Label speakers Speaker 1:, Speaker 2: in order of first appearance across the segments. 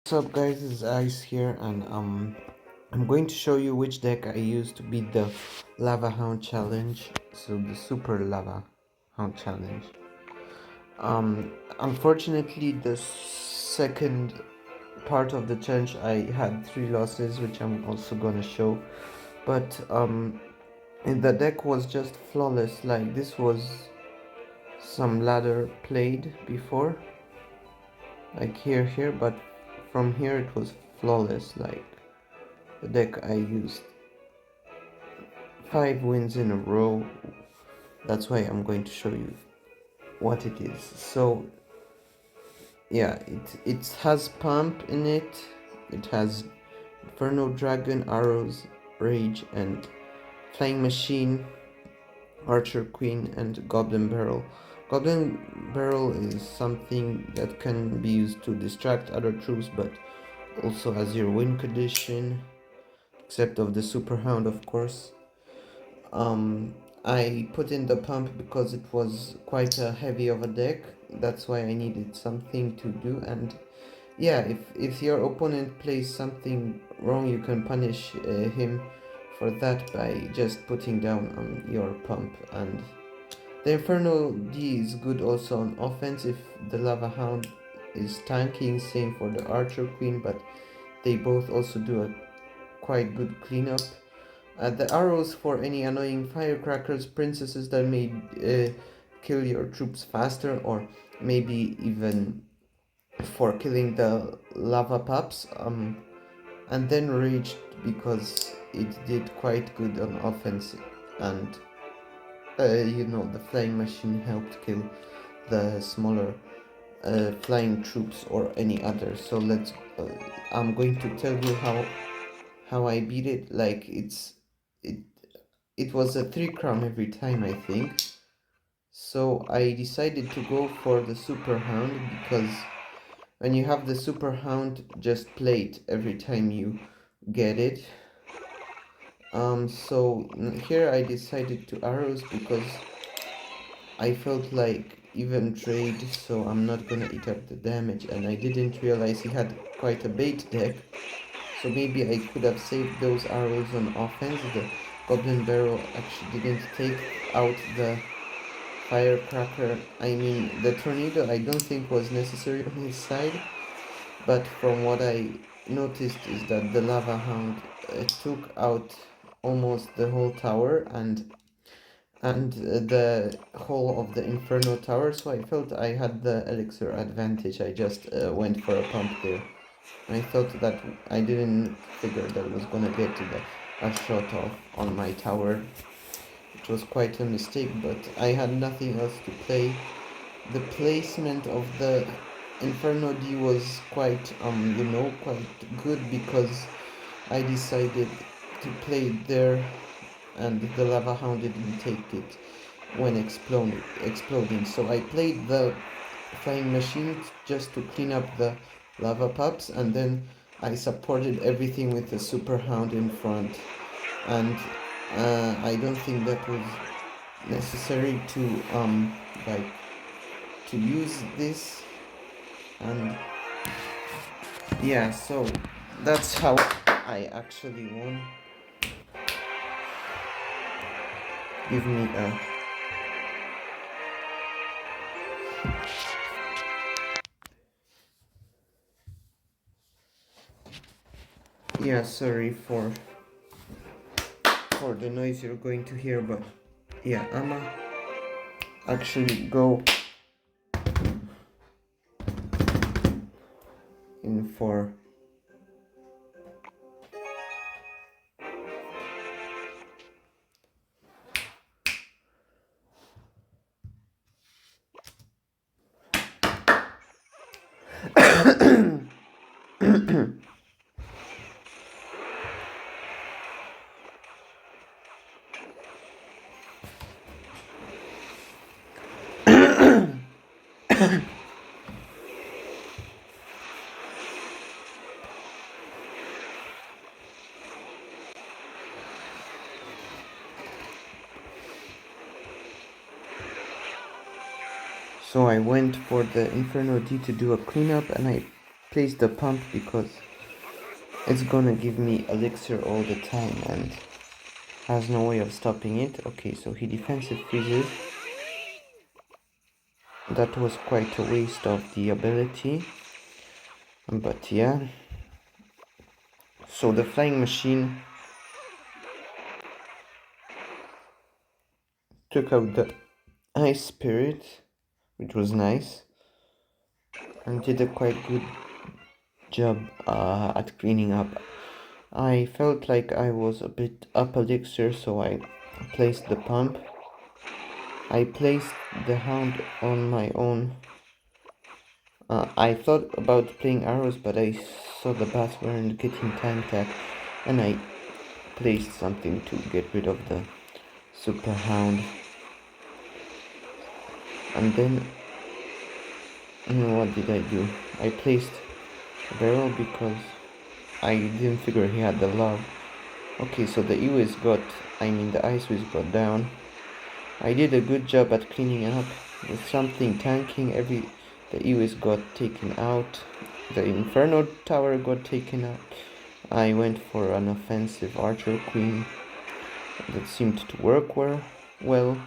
Speaker 1: What's up guys, this is Ice here and I'm going to show you which deck I used to beat the Lava Hound challenge, so the Super Lava Hound challenge. Unfortunately the second part of the challenge I had 3 losses, which I'm also gonna show, but and the deck was just flawless. Like, this was some ladder played before, like here, but from here it was flawless. Like, the deck I used 5 wins in a row. That's why I'm going to show you what it is. So yeah, it has pump in it. It has Inferno Dragon, Arrows, Rage, and Flying Machine, Archer Queen, and Goblin Barrel. Goblin Barrel is something that can be used to distract other troops, but also as your win condition, except of the Super Hound, of course. I put in the pump because it was quite a heavy of a deck. That's why I needed something to do. And yeah, if your opponent plays something wrong, you can punish him for that by just putting down on your pump. And the Inferno D is good also on offense if the Lava Hound is tanking. Same for the Archer Queen, but they both also do a quite good cleanup. The arrows for any annoying firecrackers, princesses that may kill your troops faster, or maybe even for killing the lava pups. And then raged because it did quite good on offense, and the flying machine helped kill the smaller flying troops or any other. So I'm going to tell you how I beat it. Like, it it was a 3 crown every time, I think. So I decided to go for the Super Hound because when you have the Super Hound, just play it every time you get it. So here I decided to arrows because I felt like even trade, so I'm not gonna eat up the damage, and I didn't realize he had quite a bait deck. So maybe I could have saved those arrows on offense. The Goblin Barrel actually didn't take out the firecracker. I mean, the tornado I don't think was necessary on his side, but from what I noticed is that the Lava Hound took out almost the whole tower and the whole of the Inferno tower, so I felt I had the elixir advantage. I just went for a pump there. I thought that I didn't figure that I was gonna get to a shot off on my tower. It was quite a mistake, but I had nothing else to play. The placement of the Inferno D was quite quite good because I decided to play it there, and the Lava Hound didn't take it when exploding. So I played the Flying Machine just to clean up the lava pups, and then I supported everything with the Super Hound in front. And I don't think that was necessary to like to use this. And yeah, so that's how I actually won. Give me a yeah, sorry for the noise you're going to hear, but yeah, I'ma actually go in for so I went for the Inferno D to do a cleanup, and I place the pump because it's gonna give me elixir all the time and has no way of stopping it. Okay, so he defensive freezes. That was quite a waste of the ability. But yeah. So the flying machine took out the ice spirit, which was nice, and did a quite good job at cleaning up. I felt like I was a bit up elixir, so I placed the pump. I placed the hound on my own. I thought about playing arrows, but I saw the bats weren't getting tanked at, and I placed something to get rid of the super hound. And then, what did I do? I placed a barrel because I didn't figure he had the log. Okay, so the the ice whiz got down. I did a good job at cleaning up with something tanking. The EWIS got taken out. The Inferno Tower got taken out. I went for an offensive Archer Queen that seemed to work well.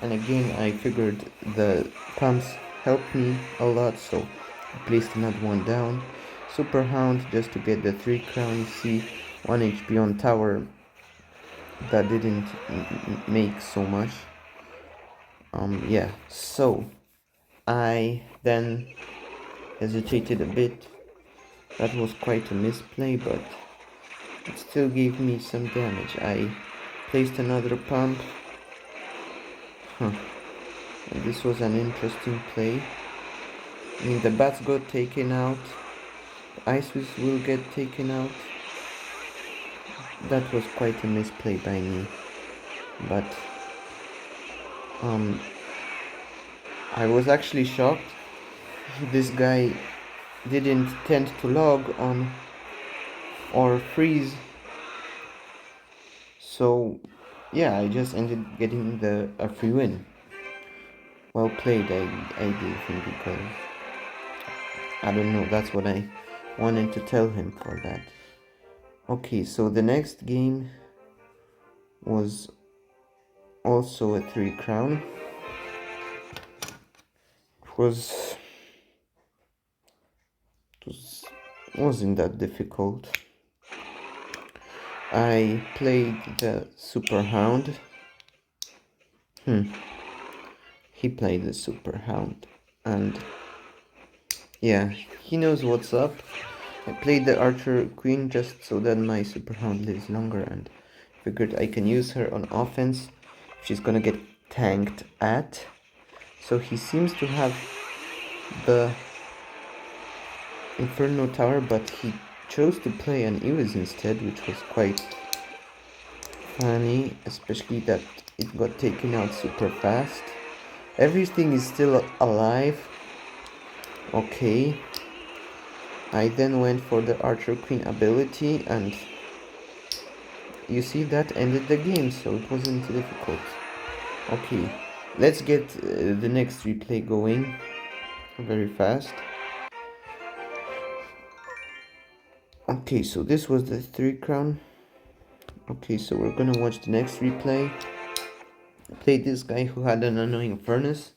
Speaker 1: And again, I figured the pumps helped me a lot, so I placed another one down. Super Hound just to get the 3 crown. You see 1 HP on tower. That didn't make so much. Yeah, so I then hesitated a bit. That was quite a misplay, but it still gave me some damage. I placed another pump. And this was an interesting play. I mean, the bats got taken out. The ice will get taken out. That was quite a misplay by me. But I was actually shocked. This guy didn't tend to log on or freeze. So yeah, I just ended getting a free win. Well played, I gave him because I don't know, that's what I wanted to tell him for that. Okay, so the next game was also a 3 crown. Wasn't that difficult. I played the Super Hound. He played the Super Hound, and yeah, he knows what's up. I played the Archer Queen just so that my Super Hound lives longer, and figured I can use her on offense if she's gonna get tanked at. So he seems to have the Inferno Tower, but he chose to play an Ewis instead, which was quite funny, especially that it got taken out super fast. Everything is still alive. Okay. I then went for the Archer Queen ability, and you see that ended the game, so it wasn't difficult. Okay, let's get the next replay going very fast. Okay, so this was the 3 crown. Okay, so we're gonna watch the next replay. I played this guy who had an annoying furnace,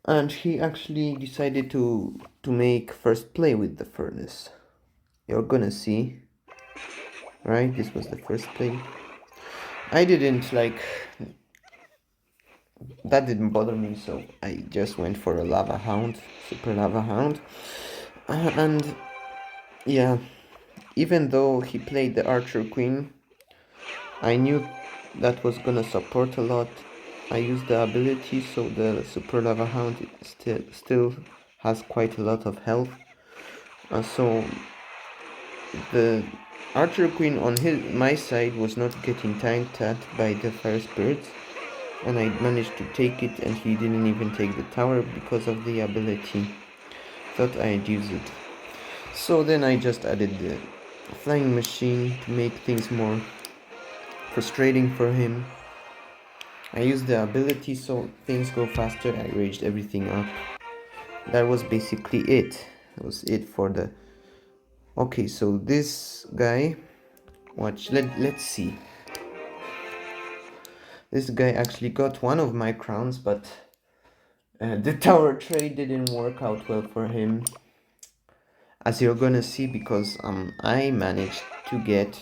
Speaker 1: and he actually decided to make first play with the furnace. You're gonna see, right? This was the first play. I didn't like that, didn't bother me, so I just went for a lava hound, super lava hound. And yeah, even though he played the Archer Queen, I knew that was gonna support a lot. I used the ability, so the super lava hound still has quite a lot of health. So the Archer Queen on my side was not getting tanked at by the fire spirits, and I managed to take it, and he didn't even take the tower because of the ability. Thought I'd use it. So then I just added the flying machine to make things more frustrating for him. I used the ability so things go faster. I raged everything up. That was basically it. was it for the... Okay, so this guy, watch, let's see. This guy actually got one of my crowns, but the tower trade didn't work out well for him, as you're gonna see, because I managed to get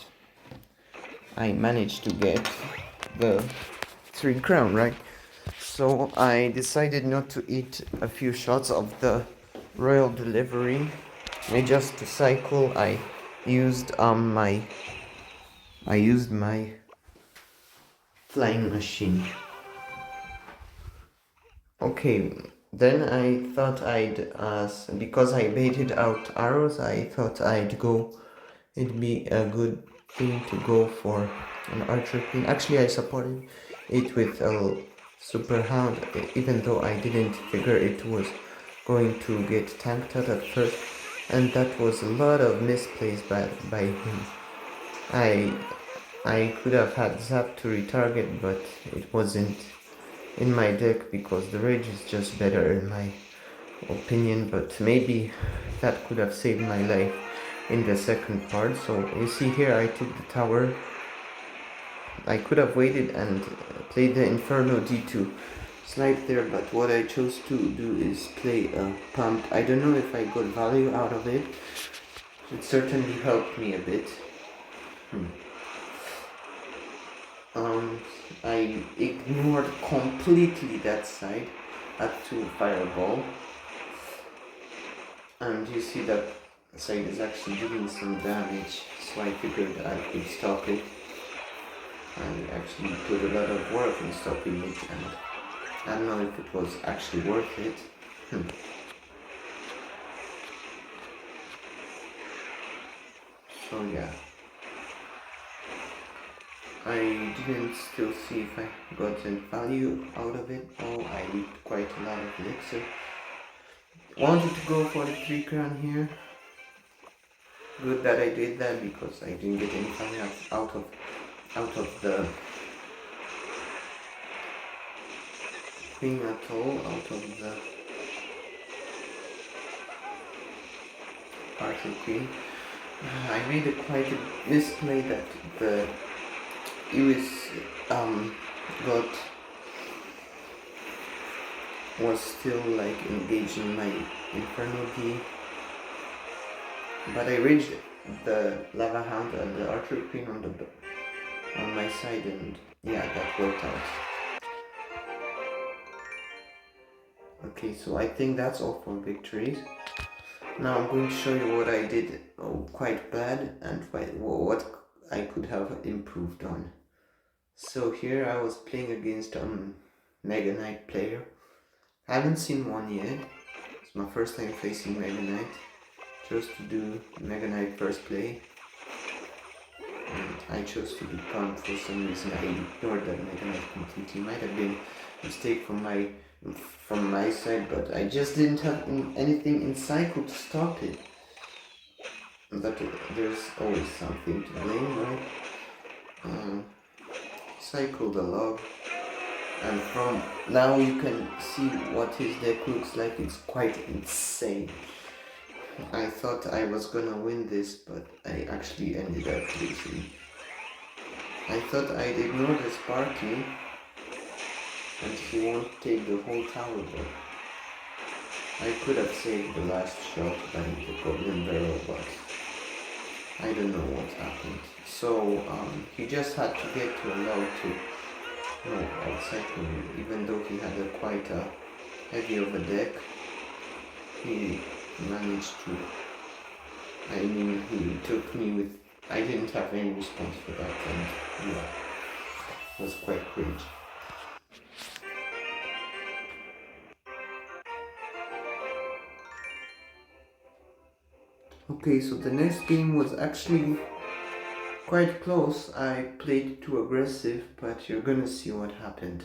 Speaker 1: the 3 crown, right? So I decided not to eat a few shots of the royal delivery. And just to cycle, I used my flying machine. Okay, then I thought because I baited out arrows, I thought it'd be a good thing to go for an archer queen. Actually, I supported it with a super hound, even though I didn't figure it was going to get tanked out at first, and that was a lot of misplays by him. I could have had Zap to retarget, but it wasn't in my deck because the rage is just better in my opinion, but maybe that could have saved my life in the second part. So you see here, I took the tower. I could have waited and played the Inferno D2 slide there, but what I chose to do is play a pump. I don't know if I got value out of it. It certainly helped me a bit. I ignored completely that side at 2 fireball, and you see that side is actually doing some damage, so I figured I could stop it. I actually put a lot of work in stopping it, and I don't know if it was actually worth it. So yeah, I didn't still see if I got any value out of it. Oh, I need quite a lot of elixir. Wanted to go for the 3 crown here. Good that I did that, because I didn't get any value out of the thing at all, out of the Archer Queen. I made quite a misplay that the Iris was still like engaging my Inferno D, but I reached the Lava Hound and the Archer Queen on my side, and yeah, that worked out. Okay, so I think that's all for victories. Now I'm going to show you what I did quite bad and what I could have improved on. So here I was playing against Mega Knight player. I haven't seen one yet. It's my first time facing Mega Knight. Chose to do Mega Knight first play. And I chose to do Pump for some reason. I ignored that Mega Knight completely. Might have been a mistake from my side, but I just didn't have anything in cycle to stop it. But there's always something to blame, right? Cycle the log, and from now you can see what his deck looks like. It's quite insane. I thought I was gonna win this, but I actually ended up losing. I thought I'd ignore the Sparky and he won't take the whole tower, but I could have saved the last shot by the Goblin Barrel, but I don't know what happened. So he just had to get to a log to outside me, even though he had quite a heavy of a deck. He managed to, he took me with, I didn't have any response for that, and yeah, it was quite cringe. Okay, so the next game was actually quite close. I played too aggressive, but you're gonna see what happened.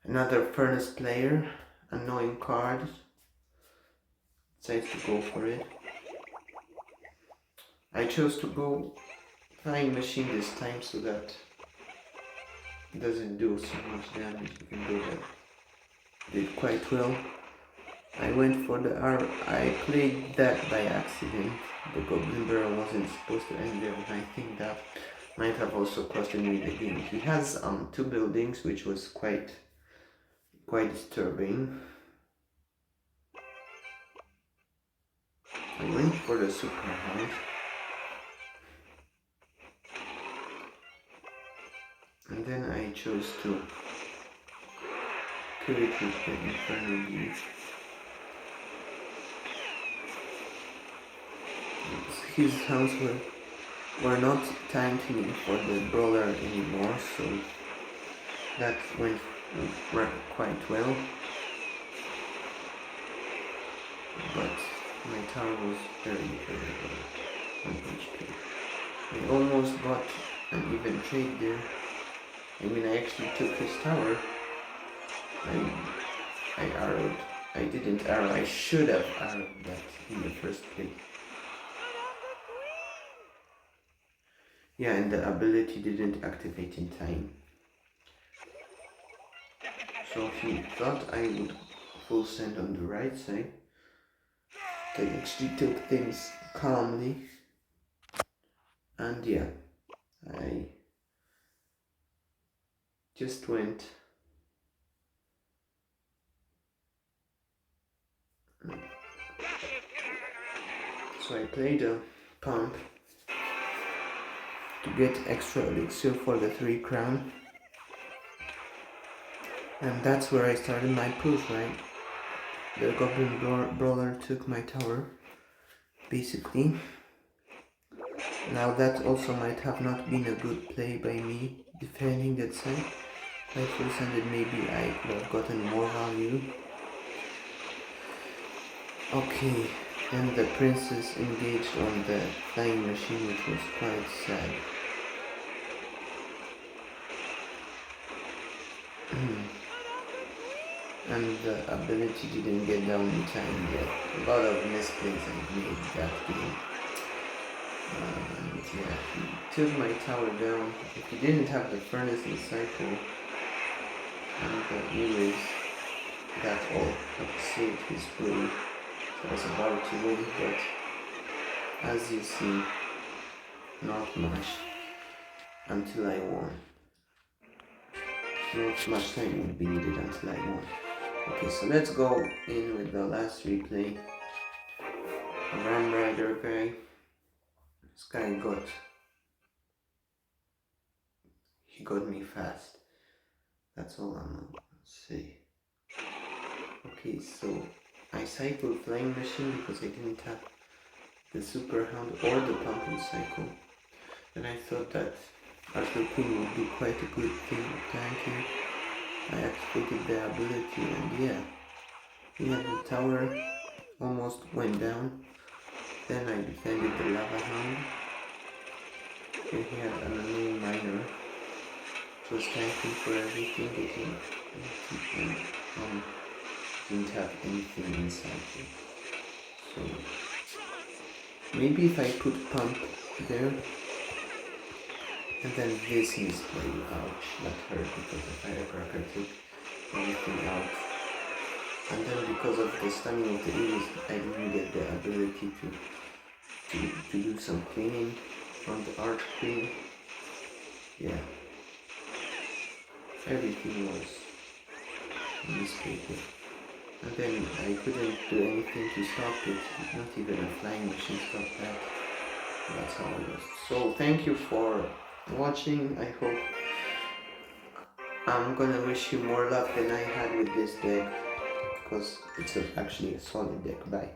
Speaker 1: Another Furnace player, annoying card, decides to go for it. I chose to go Flying Machine this time so that it doesn't do so much damage, even though that did quite well. I went for the arrow. I played that by accident. The Goblin Barrel wasn't supposed to end there, and I think that might have also costed me the game. He has two buildings, which was quite disturbing. I went for the Super Hound. And then I chose to kill it with the Inferno Beast. His hounds were not tanking for the brawler anymore, so that went quite well. But my tower was very low on HP. I almost got an even trade there. I mean, I actually took his tower. I arrowed. I didn't arrow. I should have arrowed that in the first place. Yeah, and the ability didn't activate in time. So he thought I would full send on the right side. I actually took things calmly. And yeah, I just went so I played a pump to get extra elixir for the 3 crown, and that's where I started my push, right? The Goblin Brawler took my tower, basically. Now that also might have not been a good play by me, defending that side. If I full sended, maybe I could have gotten more value. Okay, and the princess engaged on the flying machine, which was quite sad. And the ability didn't get down in time yet. A lot of misplays I made that game. And yeah, he took my tower down. If he didn't have the furnace and cycle and the erase, that all saved his play. So I was about to win, but as you see, not much until I won. Not much time would be needed until I won. Okay, so let's go in with the last replay. A Ram Rider guy. This guy he got me fast. That's all I'm gonna say. Okay, so I cycled Flying Machine because I didn't have the Super Hound or the Pumpkin Cycle. And I thought that Arthur Queen would do quite a good thing with tanking. I activated the ability, and yeah, he had the tower, almost went down. Then I defended the Lava Hound. Then he had an unknown miner, which was tanking for everything, and didn't have anything inside him. So maybe if I put pump there, and then this misplay, ouch, that hurt because the firecracker took everything out. And then because of the stunning of the ears, I didn't get the ability to do some cleaning from the Arch Queen. Yeah. Everything was mistaken. And then I couldn't do anything to stop it. Not even a flying machine stopped that. That's how it was. So thank you for watching. I hope I'm gonna wish you more luck than I had with this deck, because it's actually a solid deck. Bye.